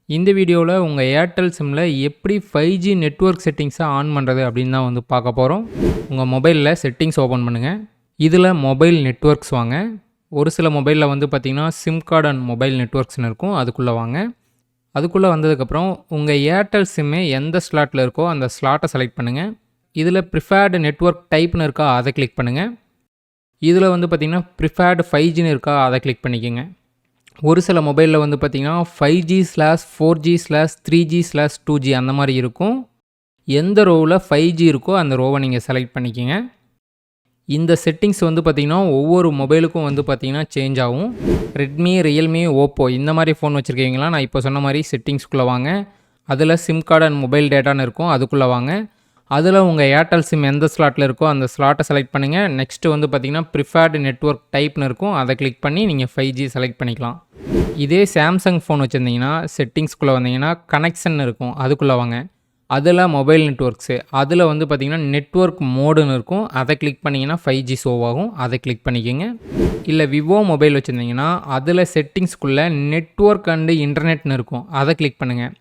இந்த வீடியோவில் உங்கள் ஏர்டெல் சிம்மில் எப்படி 5G நெட்வொர்க் செட்டிங்ஸை ஆன் பண்ணுறது அப்படின்னு தான் வந்து பார்க்க போகிறோம். உங்கள் மொபைலில் செட்டிங்ஸ் ஓப்பன் பண்ணுங்கள். இதில் மொபைல் நெட்வொர்க்ஸ் வாங்க. ஒரு சில மொபைலில் வந்து பார்த்திங்கன்னா சிம் கார்டு அண்ட் மொபைல் நெட்வொர்க்ஸ்னு இருக்கும். அதுக்குள்ளே வாங்க. அதுக்குள்ளே வந்ததுக்கப்புறம் உங்கள் ஏர்டெல் சிம்மு எந்த ஸ்லாட்டில் இருக்கோ அந்த ஸ்லாட்டை செலக்ட் பண்ணுங்கள். இதில் ப்ரிஃபேர்டு நெட்வொர்க் டைப்னு இருக்கா அதை கிளிக் பண்ணுங்கள். இதில் வந்து பார்த்திங்கன்னா ப்ரிஃபேர்டு 5Gன்னு இருக்கா அதை கிளிக் பண்ணிக்கோங்க. ஒரு சில மொபைலில் வந்து பார்த்திங்கன்னா 5G/4G/3G/2G அந்த மாதிரி இருக்கும். எந்த ரோவில் 5G இருக்கோ அந்த ரோவை நீங்கள் செலக்ட் பண்ணிக்கோங்க. இந்த செட்டிங்ஸ் வந்து பார்த்திங்கன்னா ஒவ்வொரு மொபைலுக்கும் வந்து பார்த்திங்கன்னா சேஞ்ச் ஆகும். ரெட்மி, ரியல்மி, ஓப்போ இந்த மாதிரி ஃபோன் வச்சுருக்கீங்களா, நான் இப்போ சொன்ன மாதிரி செட்டிங்ஸ்குள்ளே வாங்க. அதில் சிம் கார்டு அண்ட் மொபைல் டேட்டான்னு இருக்கும், அதுக்குள்ளே வாங்க. அதில் உங்கள் ஏர்டெல் சிம் எந்த ஸ்லாட்டில் இருக்கோ அந்த ஸ்லாட்டை செலக்ட் பண்ணுங்கள். நெக்ஸ்ட்டு வந்து பார்த்திங்கன்னா ப்ரிஃபேர்டு நெட்வொர்க் டைப்னு இருக்கும், அதை கிளிக் பண்ணி நீங்கள் 5G செலக்ட் பண்ணிக்கலாம். இதே சாம்சங் ஃபோன் வச்சுருந்தீங்கன்னா செட்டிங்ஸ்குள்ளே வந்தீங்கன்னா கனெக்ஷன் இருக்கும், அதுக்குள்ளே வாங்க. அதில் மொபைல் நெட்வொர்க்ஸு, அதில் வந்து பார்த்திங்கன்னா நெட்வொர்க் மோடுன்னு இருக்கும், அதை கிளிக் பண்ணிங்கன்னா 5G ஷோ ஆகும், அதை கிளிக் பண்ணிக்கோங்க. இல்லை விவோ மொபைல் வச்சுருந்தீங்கன்னா அதில் செட்டிங்ஸ்குள்ளே நெட்வொர்க் அண்டு இன்டர்நெட்னு இருக்கும், அதை கிளிக் பண்ணுங்கள்.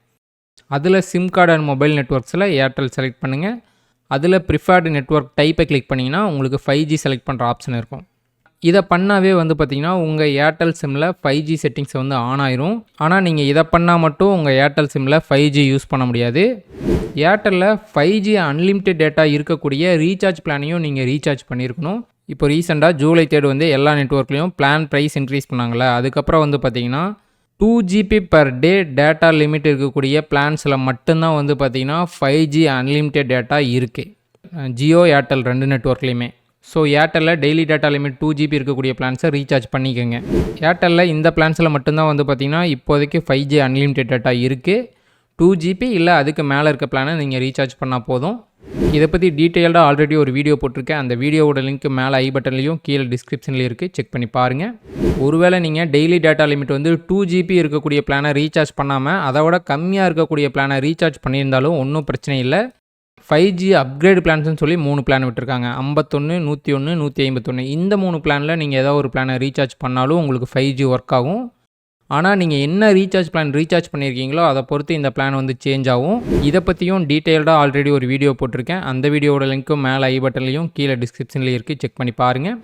அதில் சிம் கார்டு அண்ட் மொபைல் நெட்வொர்க்ஸில் ஏர்டெல் செலக்ட் பண்ணுங்கள். அதில் ப்ரிஃபர்டு நெட்வொர்க் டைப்பை கிளிக் பண்ணிங்கன்னா உங்களுக்கு 5G செலக்ட் பண்ணுற ஆப்ஷன் இருக்கும். இதை பண்ணாவே வந்து பார்த்திங்கன்னா உங்கள் ஏர்டெல் சிம்மில் 5G செட்டிங்ஸ் வந்து ஆன் ஆயிரும். ஆனால் நீங்கள் இதை பண்ணால் மட்டும் உங்கள் ஏர்டெல் சிம்மில் 5G யூஸ் பண்ண முடியாது. ஏர்டெல்லில் 5G அன்லிமிட்டெட் டேட்டா இருக்கக்கூடிய ரீசார்ஜ் பிளானையும் நீங்கள் ரீசார்ஜ் பண்ணியிருக்கணும். இப்போ ரீசெண்டாக ஜூலை 3 வந்து எல்லா நெட்வொர்க்லேயும் பிளான் ப்ரைஸ் இன்க்ரீஸ் பண்ணாங்களே, அதுக்கப்புறம் வந்து பார்த்திங்கன்னா 2GB per day data limit இருக்கக்கூடிய பிளான்ஸில் மட்டும்தான் வந்து பார்த்திங்கன்னா 5G அன்லிமிட்டெட் டேட்டா இருக்குது. ஜியோ, ஏர்டெல் ரெண்டு நெட்வொர்க்லேயுமே. ஸோ ஏர்டெல்லில் டெய்லி டேட்டா லிமிட் 2GB இருக்கக்கூடிய பிளான்ஸை ரீசார்ஜ் பண்ணிக்கோங்க. ஏர்டெல்லில் இந்த பிளான்ஸில் மட்டும்தான் வந்து பார்த்திங்கன்னா இப்போதைக்கு 5G அன்லிமிட்டெட் டேட்டா இருக்குது. 2GB இல்லை அதுக்கு மேலே இருக்க பிளானை நீங்கள் ரீசார்ஜ் பண்ணால் போதும். இதை பற்றி டீட்டெயில்டாக ஆல்ரெடி ஒரு வீடியோ போட்டிருக்கேன். அந்த வீடியோவோட லிங்க் மேலே ஐ பட்டன்லையும் கீழே டிஸ்கிரிப்ஷன்லேயும் இருக்குது, செக் பண்ணி பாருங்கள். ஒருவேளை நீங்கள் டெய்லி டேட்டா லிமிட் வந்து 2GB இருக்கக்கூடிய பிளானை ரீசார்ஜ் பண்ணாமல் அதை விட கம்மியாக இருக்கக்கூடிய பிளானை ரீசார்ஜ் பண்ணியிருந்தாலும் ஒன்றும் பிரச்சனை இல்லை. 5G அப்கிரேட் பிளான்ஸ்னு சொல்லி 3 பிளான் விட்டுருக்காங்க, 51, 101, 151. இந்த 3 பிளானில் நீங்கள் ஏதாவது ஒரு பிளானை ரீசார்ஜ் பண்ணாலும் உங்களுக்கு 5G ஒர்க் ஆகும். ஆனால் நீங்கள் என்ன ரீசார்ஜ் பிளான் ரீசார்ஜ் பண்ணியிருக்கீங்களோ அதை பொறுத்து இந்த பிளான் வந்து சேஞ்ச் ஆகும். இதை பற்றியும் டீட்டெயில்டாக ஆல்ரெடி ஒரு வீடியோ போட்டிருக்கேன். அந்த வீடியோட லிங்க்கும் மேலே ஐ பட்டன்லையும் கீழே டிஸ்கிரிப்ஷன்லேயும் இருக்குது, செக் பண்ணி பாருங்கள்.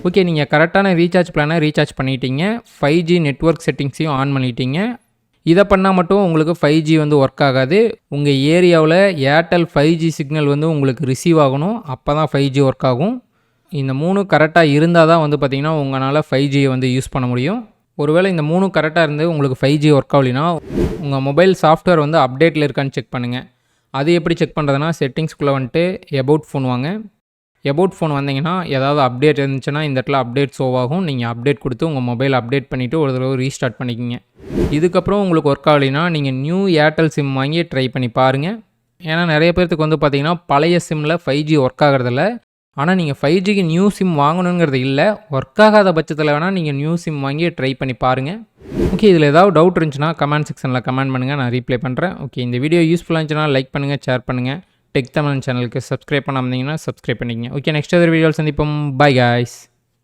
ஓகே, நீங்கள் கரெக்டான ரீசார்ஜ் பிளானை ரீசார்ஜ் பண்ணிட்டீங்க, 5G நெட்வொர்க் செட்டிங்ஸையும் ஆன் பண்ணிட்டீங்க. இதை பண்ணால் மட்டும் உங்களுக்கு 5G வந்து ஒர்க் ஆகாது. உங்கள் ஏரியாவில் ஏர்டெல் 5G சிக்னல் வந்து உங்களுக்கு ரிசீவ் ஆகணும், அப்போ தான் 5G ஒர்க் ஆகும். இந்த 3 கரெக்டாக இருந்தால் தான் வந்து பார்த்திங்கன்னா உங்களால் 5G வந்து யூஸ் பண்ண முடியும். ஒருவேளை இந்த 3 கரெக்டாக இருந்து உங்களுக்கு 5G ஒர்க் ஆகலைன்னா உங்கள் மொபைல் சாஃப்ட்வேர் வந்து அப்டேட்டில் இருக்கான்னு செக் பண்ணுங்கள். அது எப்படி செக் பண்ணுறதுனா செட்டிங்ஸ்குள்ளே வந்துட்டு எபவுட் ஃபோன் வாங்க. எபவுட் ஃபோன் வந்தீங்கன்னா ஏதாவது அப்டேட் இருந்துச்சுன்னா இந்த இடத்துல அப்டேட் ஷோ ஆகும். நீங்கள் அப்டேட் கொடுத்து உங்கள் மொபைல் அப்டேட் பண்ணிவிட்டு ஒரு தடவை ரீஸ்டார்ட் பண்ணிக்கிங்க. இதுக்கப்புறம் உங்களுக்கு ஒர்க் ஆகலைன்னா நீங்கள் நியூ ஏர்டெல் சிம் வாங்கி ட்ரை பண்ணி பாருங்கள். ஏன்னா நிறைய பேர்த்துக்கு வந்து பார்த்திங்கன்னா பழைய சிம்மில் 5G ஒர்க் ஆகிறதில்ல. ஆனால் நீங்கள் 5Gக்கு நியூ சிம் வாங்கணுங்கிறது இல்லை, ஒர்க் ஆகாத பட்சத்தில் வேணால் நீங்கள் நியூ சிம் வாங்கி ட்ரை பண்ணி பாருங்கள். ஓகே, இதில் ஏதாவது டவுட் இருந்துச்சுன்னா கமெண்ட் செக்ஷனில் கமெண்ட் பண்ணுங்கள், நான் ரீப்ளை பண்ணுறேன். ஓகே, இந்த வீடியோ யூஸ்ஃபுல்லாக இருந்துச்சுன்னா லைக் பண்ணுங்கள், ஷேர் பண்ணுங்கள். டெக் தமிழ் சேனலுக்கு சப்ஸ்கிரைப் பண்ணாமல் இருந்தீங்கன்னா சப்ஸ்கிரைப் பண்ணிக்கங்க. ஓகே, நெக்ஸ்ட் வீடியோவில் சந்திப்போம். By guys.